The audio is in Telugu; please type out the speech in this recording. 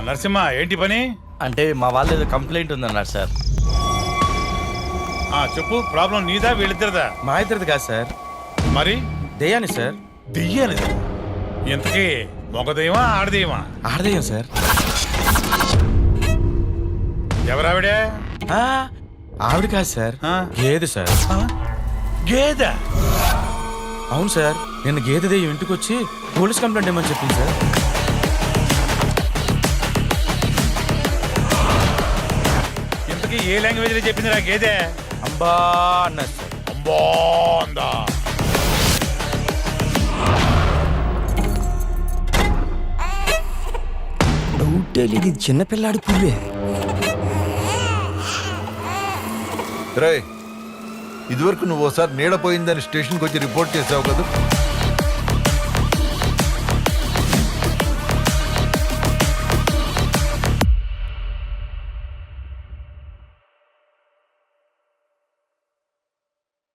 నరసింహ ఏంటి పని? అంటే మా వాళ్ళు ఏదో కంప్లైంట్ ఉందన్నారు సార్. చెప్పు, ప్రాబ్లం నీదా వీళ్ళిద్దరిదా? మా ఇద్దరిది కాదు సార్, మరి దెయ్యాని సార్. దెయ్యానిదా? ఇంతకీ మొగదెయ్యమా ఆడదెయ్యమా? ఆడదెయ్యం సార్. ఎవరావిడే? ఆవిడ కాదు సార్, గేదె సార్. గేదె? అవును సార్, నేను గేదె దెయ్యం ఇంటికి వచ్చి పోలీస్ కంప్లైంట్ ఏమని చెప్పింది సార్. ఇంతకీ ఏ లాంగ్వేజ్ లో చెప్పింది రా గేదె? అంబా అన్నారు సార్. అంబా అందా? ఇది చిన్నపిల్లాడి పువ్వే. రే, ఇదివరకు నువ్వు ఓసారి నీడ పోయిందని స్టేషన్కి వచ్చి రిపోర్ట్ చేసావు కదా.